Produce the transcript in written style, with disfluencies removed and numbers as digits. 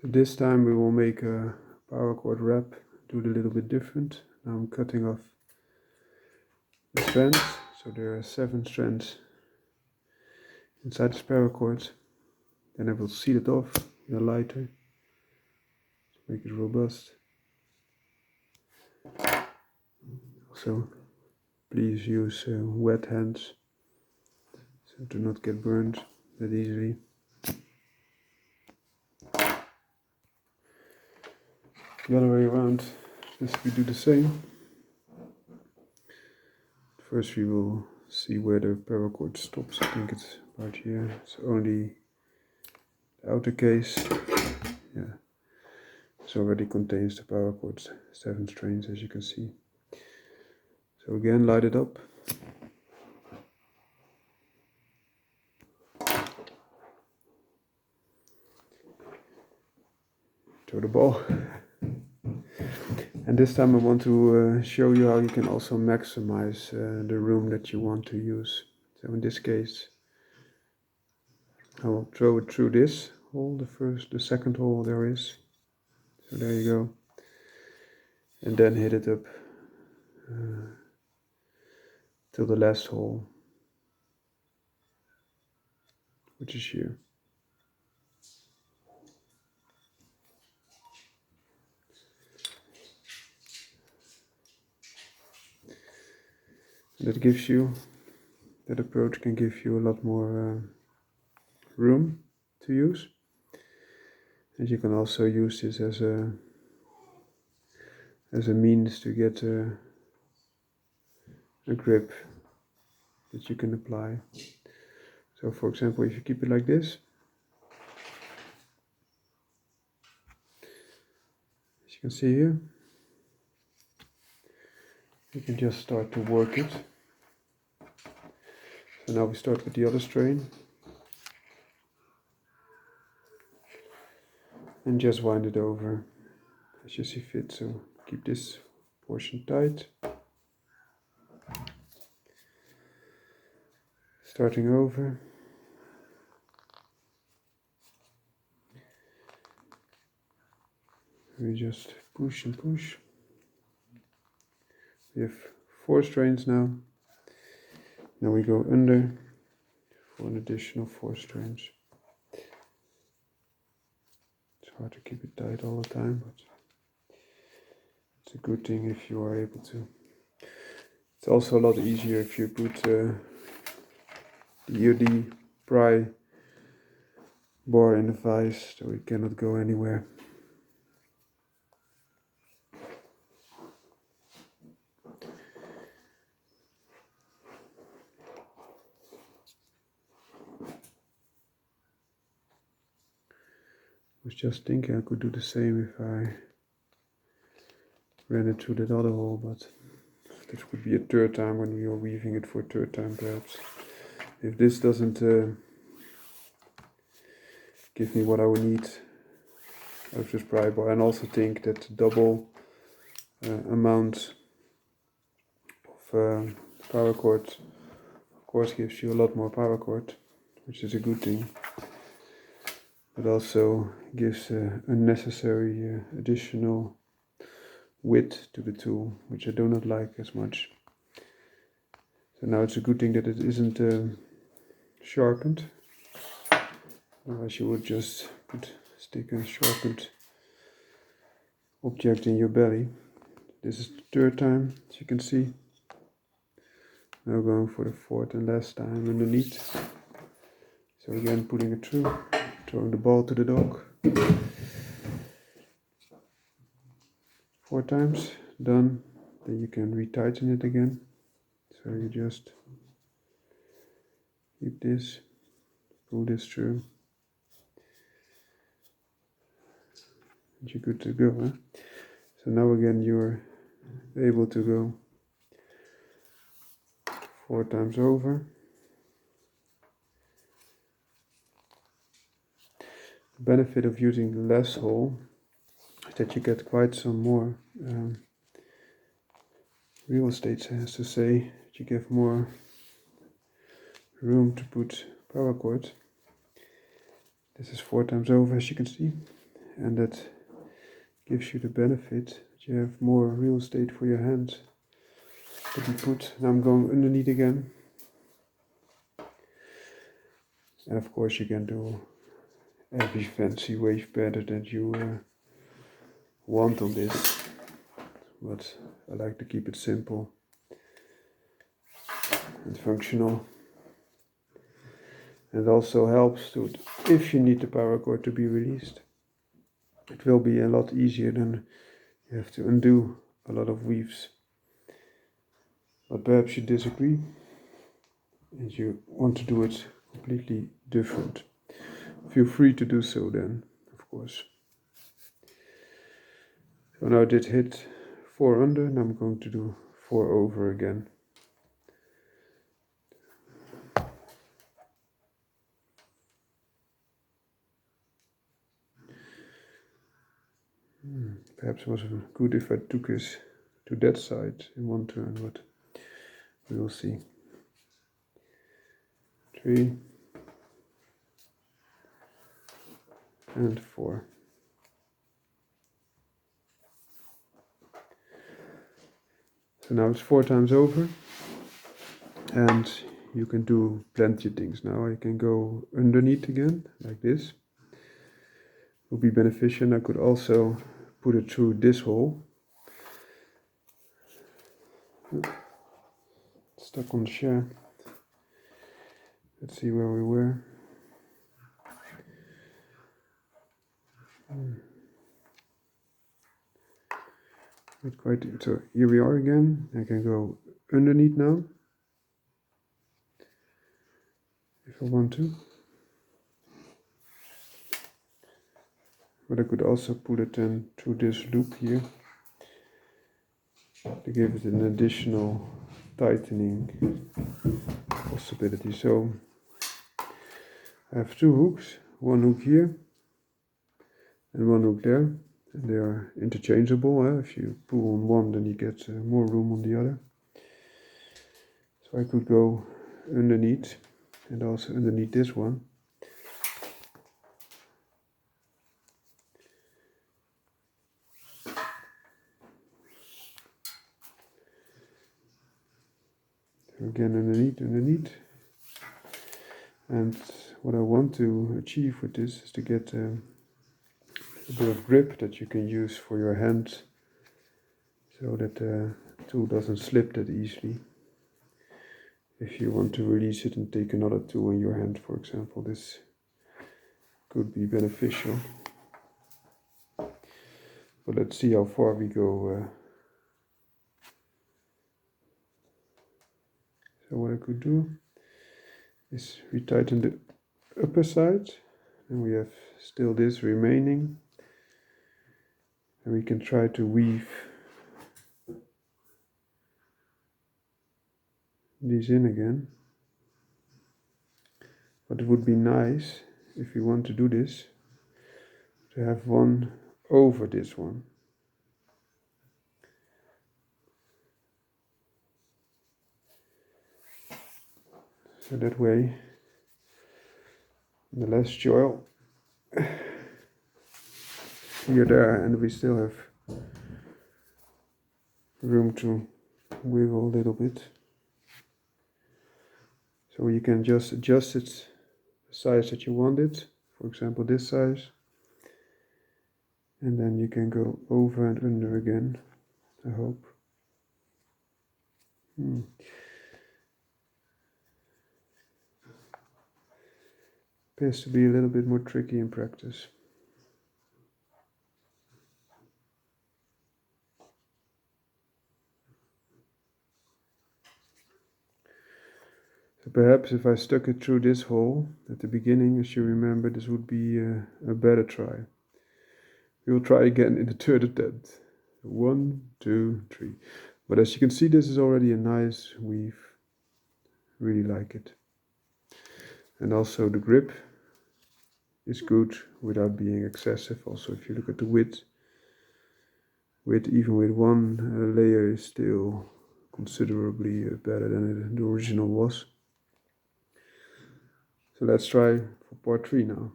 So this time we will make a paracord wrap, do it a little bit different. Now I'm cutting off the strands, so there are 7 strands inside this paracord. Then I will seal it off in a lighter to make it robust. Also, please use wet hands, so do not get burned that easily. The other way around, just we do the same. First we will see where the paracord stops. I think it's about here. It's only the outer case. Yeah, this already contains the paracord's 7 strands, as you can see. So again, light it up. Throw the ball. And this time I want to show you how you can also maximize the room that you want to use. So in this case, I will throw it through this hole, the second hole there is. So there you go. And then hit it up till the last hole, which is here. That approach can give you a lot more room to use. And you can also use this as a means to get a grip that you can apply. So for example, if you keep it like this, as you can see here, you can just start to work it. So now we start with the other strain. And just wind it over as you see fit. So keep this portion tight. Starting over. We just push and push. We have 4 strains now. Now we go under for an additional 4 strains. It's hard to keep it tight all the time, but it's a good thing if you are able to. It's also a lot easier if you put the EOD pry bar in the vise, so it cannot go anywhere. I was just thinking I could do the same if I ran it through that other hole, but this would be a 3rd time when we are weaving it for a 3rd time perhaps. If this doesn't give me what I would need out of this pry bar, and also think that double amount of paracord of course gives you a lot more paracord, which is a good thing. It also gives unnecessary additional width to the tool, which I do not like as much. So now it's a good thing that it isn't sharpened. Otherwise you would just stick a sharpened object in your belly. This is the 3rd time, as you can see. Now going for the 4th and last time underneath. So again, putting it through. Throwing the ball to the dog. 4 times, done. Then you can retighten it again. So you just keep this, pull this through, and you're good to go. Huh? So now again you're able to go 4 times over. The benefit of using the less hole is that you get quite some more real estate, has to say. You give more room to put paracord. This is 4 times over, as you can see, and that gives you the benefit that you have more real estate for your hand to be put. Now I'm going underneath again, and of course you can do every fancy wave pattern that you want on this, but I like to keep it simple and functional. And it also helps to, if you need the paracord to be released, it will be a lot easier than you have to undo a lot of weaves. But perhaps you disagree and you want to do it completely different. Feel free to do so then, of course. So now I did hit 4 under, and I'm going to do 4 over again. Perhaps it was good if I took this to that side in one turn, but we will see. 3 and 4. So now it's 4 times over, and you can do plenty of things now. I can go underneath again, like this. It will be beneficial. I could also put it through this hole. Stuck on the chair. Let's see where we were. Not quite. So here we are again. I can go underneath now, if I want to. But I could also put it then through this loop here to give it an additional tightening possibility. So I have 2 hooks, one hook here and one hook there, and they are interchangeable. If you pull on one, then you get more room on the other. So I could go underneath and also underneath this one. Again, underneath. And what I want to achieve with this is to get a bit of grip that you can use for your hand, so that the tool doesn't slip that easily. If you want to release it and take another tool in your hand, for example, this could be beneficial. But let's see how far we go. So what I could do is retighten the upper side, and we have still this remaining, and we can try to weave these in again. But it would be nice, if you want to do this, to have one over this one. So that way, the less joil here, there, and we still have room to wiggle a little bit. So you can just adjust it the size that you want it, for example this size, and then you can go over and under again, I hope. Appears to be a little bit more tricky in practice. So perhaps if I stuck it through this hole at the beginning, as you remember, this would be a better try. We will try again in the 3rd attempt. 1, 2, 3. But as you can see, this is already a nice weave. Really like it. And also the grip is good without being excessive. Also, if you look at the width even with one layer is still considerably better than the original was. So let's try for part 3 now.